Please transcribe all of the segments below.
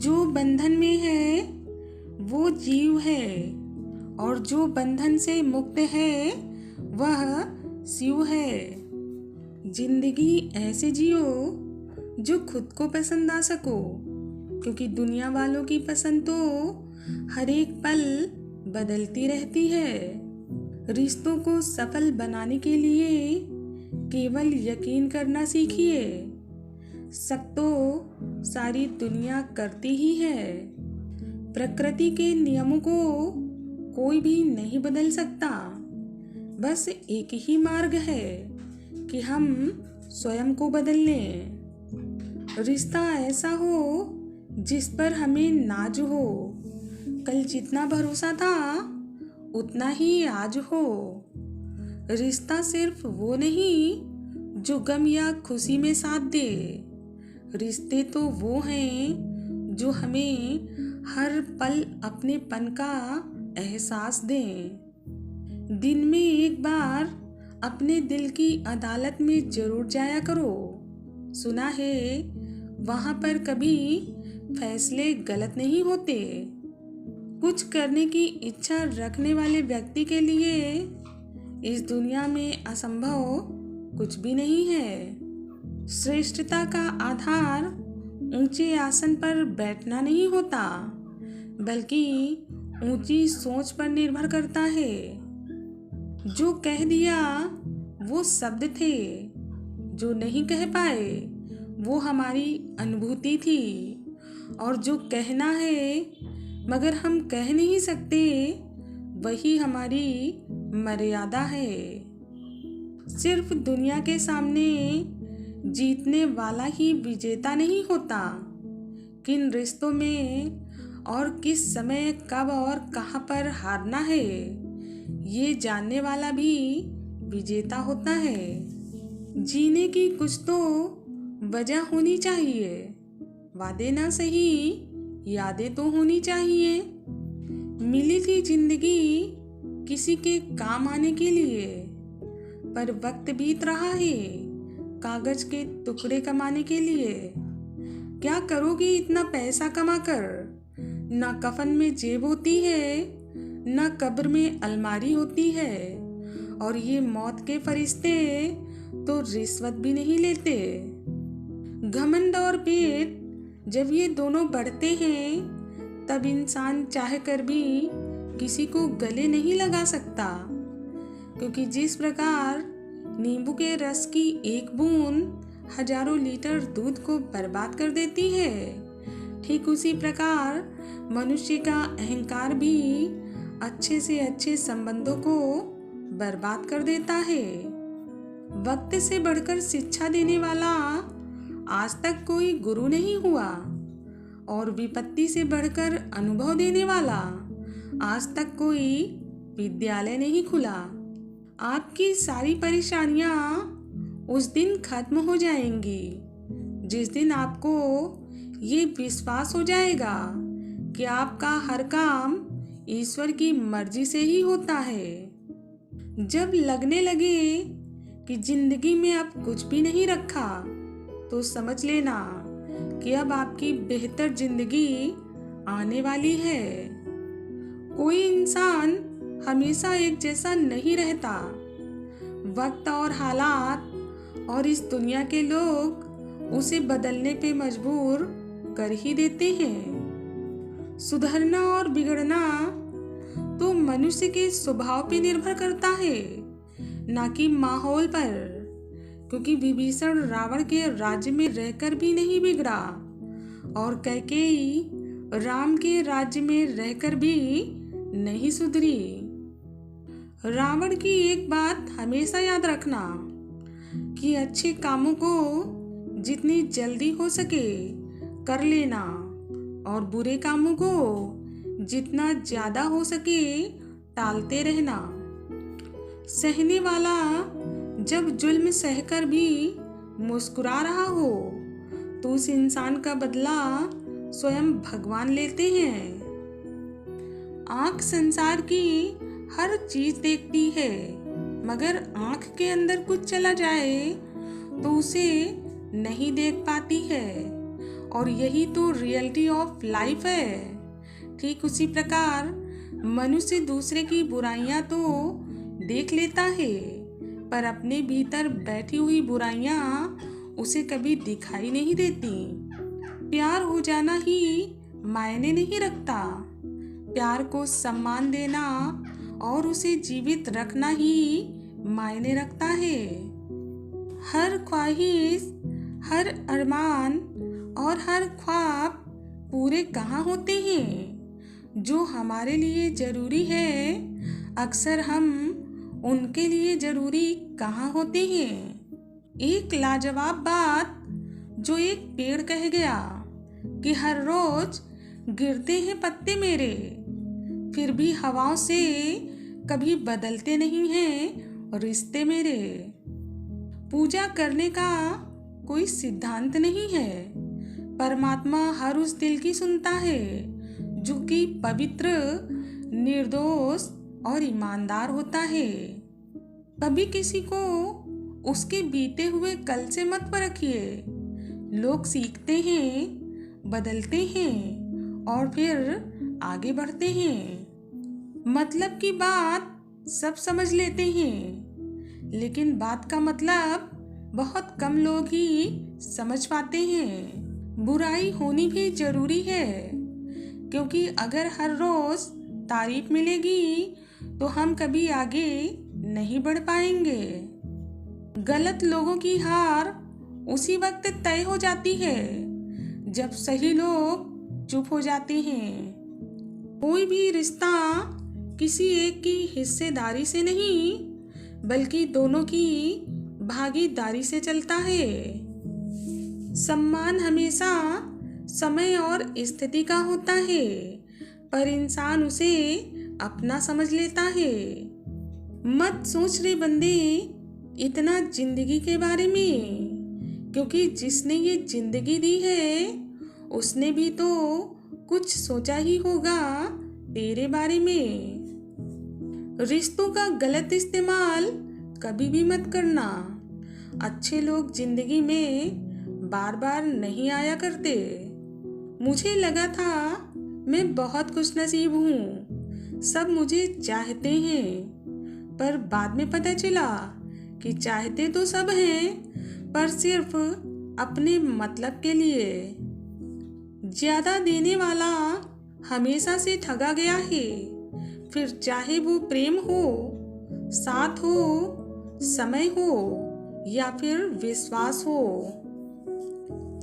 जो बंधन में है वो जीव है और जो बंधन से मुक्त है वह शिव है। जिंदगी ऐसे जियो जो खुद को पसंद आ सको, क्योंकि दुनिया वालों की पसंद तो हर एक पल बदलती रहती है। रिश्तों को सफल बनाने के लिए केवल यकीन करना सीखिए। शक तो सारी दुनिया करती ही है। प्रकृति के नियमों को कोई भी नहीं बदल सकता। बस एक ही मार्ग है कि हम स्वयं को बदल लें। रिश्ता ऐसा हो जिस पर हमें नाज हो। कल जितना भरोसा था उतना ही आज हो। रिश्ता सिर्फ वो नहीं जो गम या खुशी में साथ दे। रिश्ते तो वो हैं जो हमें हर पल अपनेपन का एहसास दें। दिन में एक बार अपने दिल की अदालत में जरूर जाया करो। सुना है वहाँ पर कभी फैसले गलत नहीं होते। कुछ करने की इच्छा रखने वाले व्यक्ति के लिए इस दुनिया में असंभव कुछ भी नहीं है। श्रेष्ठता का आधार ऊंचे आसन पर बैठना नहीं होता, बल्कि ऊंची सोच पर निर्भर करता है। जो कह दिया वो शब्द थे, जो नहीं कह पाए वो हमारी अनुभूति थी, और जो कहना है मगर हम कह नहीं सकते वही हमारी मर्यादा है। सिर्फ दुनिया के सामने जीतने वाला ही विजेता नहीं होता। किन रिश्तों में और किस समय कब और कहाँ पर हारना है ये जानने वाला भी विजेता होता है। जीने की कुछ तो वजह होनी चाहिए। वादे ना सही यादें तो होनी चाहिए। मिली थी जिंदगी किसी के काम आने के लिए, पर वक्त बीत रहा है कागज के टुकड़े कमाने के लिए। क्या करोगी इतना पैसा कमाकर? ना कफन में जेब होती है, ना कब्र में अलमारी होती है, और ये मौत के फरिश्ते तो रिश्वत भी नहीं लेते। घमंड और पेट जब ये दोनों बढ़ते हैं तब इंसान चाह कर भी किसी को गले नहीं लगा सकता, क्योंकि जिस प्रकार नींबू के रस की एक बूंद हजारों लीटर दूध को बर्बाद कर देती है, ठीक उसी प्रकार मनुष्य का अहंकार भी अच्छे से अच्छे संबंधों को बर्बाद कर देता है। वक्त से बढ़कर शिक्षा देने वाला आज तक कोई गुरु नहीं हुआ, और विपत्ति से बढ़कर अनुभव देने वाला आज तक कोई विद्यालय नहीं खुला। आपकी सारी परेशानियां उस दिन खत्म हो जाएंगी जिस दिन आपको ये विश्वास हो जाएगा कि आपका हर काम ईश्वर की मर्जी से ही होता है। जब लगने लगे कि जिंदगी में अब कुछ भी नहीं रखा, तो समझ लेना कि अब आपकी बेहतर जिंदगी आने वाली है। कोई इंसान हमेशा एक जैसा नहीं रहता। वक्त और हालात और इस दुनिया के लोग उसे बदलने पे मजबूर कर ही देते हैं। सुधरना और बिगड़ना तो मनुष्य के स्वभाव पे निर्भर करता है, ना कि माहौल पर, क्योंकि विभीषण रावण के राज्य में रहकर भी नहीं बिगड़ा, और कैकेयी राम के राज्य में रहकर भी नहीं सुधरी। रावण की एक बात हमेशा याद रखना कि अच्छे कामों को जितनी जल्दी हो सके कर लेना, और बुरे कामों को जितना ज्यादा हो सके टालते रहना। सहने वाला जब जुल्म सहकर भी मुस्कुरा रहा हो तो उस इंसान का बदला स्वयं भगवान लेते हैं। आंख संसार की हर चीज देखती है, मगर आंख के अंदर कुछ चला जाए तो उसे नहीं देख पाती है, और यही तो रियलिटी ऑफ लाइफ है। ठीक उसी प्रकार मनुष्य दूसरे की बुराइयां तो देख लेता है, पर अपने भीतर बैठी हुई बुराइयां उसे कभी दिखाई नहीं देती। प्यार हो जाना ही मायने नहीं रखता, प्यार को सम्मान देना और उसे जीवित रखना ही मायने रखता है। हर ख्वाहिश, हर अरमान और हर ख्वाब पूरे कहाँ होते हैं? जो हमारे लिए जरूरी है अक्सर हम उनके लिए जरूरी कहाँ होते हैं। एक लाजवाब बात जो एक पेड़ कह गया कि हर रोज गिरते हैं पत्ते मेरे, फिर भी हवाओं से कभी बदलते नहीं हैं रिश्ते मेरे। पूजा करने का कोई सिद्धांत नहीं है, परमात्मा हर उस दिल की सुनता है जो कि पवित्र, निर्दोष और ईमानदार होता है। कभी किसी को उसके बीते हुए कल से मत परखिए। लोग सीखते हैं, बदलते हैं और फिर आगे बढ़ते हैं। मतलब की बात सब समझ लेते हैं, लेकिन बात का मतलब बहुत कम लोग ही समझ पाते हैं। बुराई होनी भी जरूरी है, क्योंकि अगर हर रोज तारीफ मिलेगी तो हम कभी आगे नहीं बढ़ पाएंगे। गलत लोगों की हार उसी वक्त तय हो जाती है जब सही लोग चुप हो जाते हैं। कोई भी रिश्ता किसी एक की हिस्सेदारी से नहीं, बल्कि दोनों की भागीदारी से चलता है। सम्मान हमेशा समय और स्थिति का होता है, पर इंसान उसे अपना समझ लेता है। मत सोच रे बंदे इतना जिंदगी के बारे में, क्योंकि जिसने ये जिंदगी दी है उसने भी तो कुछ सोचा ही होगा तेरे बारे में। रिश्तों का गलत इस्तेमाल कभी भी मत करना। अच्छे लोग जिंदगी में बार बार नहीं आया करते। मुझे लगा था मैं बहुत खुशनसीब हूँ, सब मुझे चाहते हैं, पर बाद में पता चला कि चाहते तो सब हैं, पर सिर्फ अपने मतलब के लिए। ज्यादा देने वाला हमेशा से ठगा गया है, फिर चाहे वो प्रेम हो, साथ हो, समय हो या फिर विश्वास हो।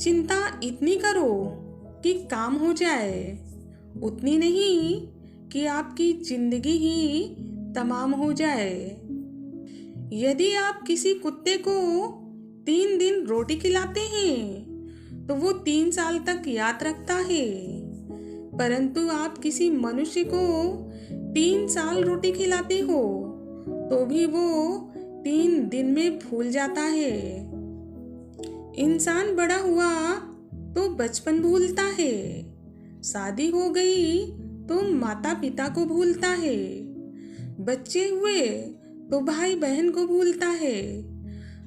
चिंता इतनी करो कि काम हो जाए, उतनी नहीं कि आपकी जिंदगी ही तमाम हो जाए। यदि आप किसी कुत्ते को 3 दिन रोटी खिलाते हैं तो वो 3 साल तक याद रखता है, परंतु आप किसी मनुष्य को 3 साल रोटी खिलाते हो तो भी वो 3 दिन में भूल जाता है। इंसान बड़ा हुआ तो बचपन भूलता है, शादी हो गई तो माता पिता को भूलता है, बच्चे हुए तो भाई बहन को भूलता है,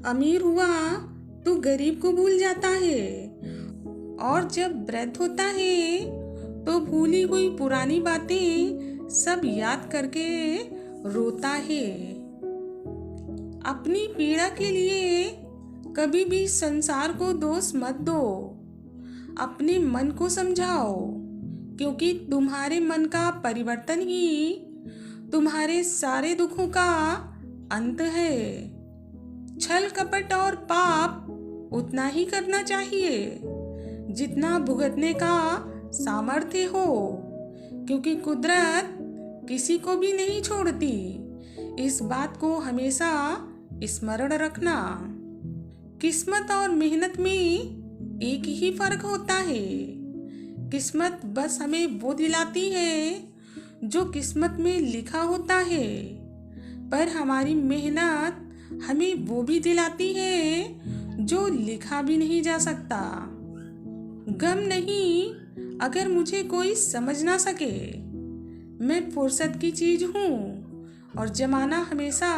अमीर हुआ तो गरीब को भूल जाता है, और जब वृद्ध होता है तो भूली हुई पुरानी बातें सब याद करके रोता है। अपनी पीड़ा के लिए कभी भी संसार को दोष मत दो, अपने मन को समझाओ, क्योंकि तुम्हारे मन का परिवर्तन ही तुम्हारे सारे दुखों का अंत है। छल कपट और पाप उतना ही करना चाहिए जितना भुगतने का सामर्थ्य हो, क्योंकि कुदरत किसी को भी नहीं छोड़ती। इस बात को हमेशा स्मरण रखना। किस्मत और मेहनत में एक ही फर्क होता है। किस्मत बस हमें वो दिलाती है जो किस्मत में लिखा होता है, पर हमारी मेहनत हमें वो भी दिलाती है जो लिखा भी नहीं जा सकता। गम नहीं अगर मुझे कोई समझ ना सके, मैं फुर्सत की चीज हूँ और जमाना हमेशा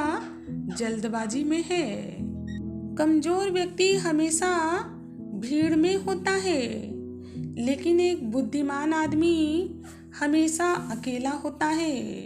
जल्दबाजी में है। कमजोर व्यक्ति हमेशा भीड़ में होता है, लेकिन एक बुद्धिमान आदमी हमेशा अकेला होता है।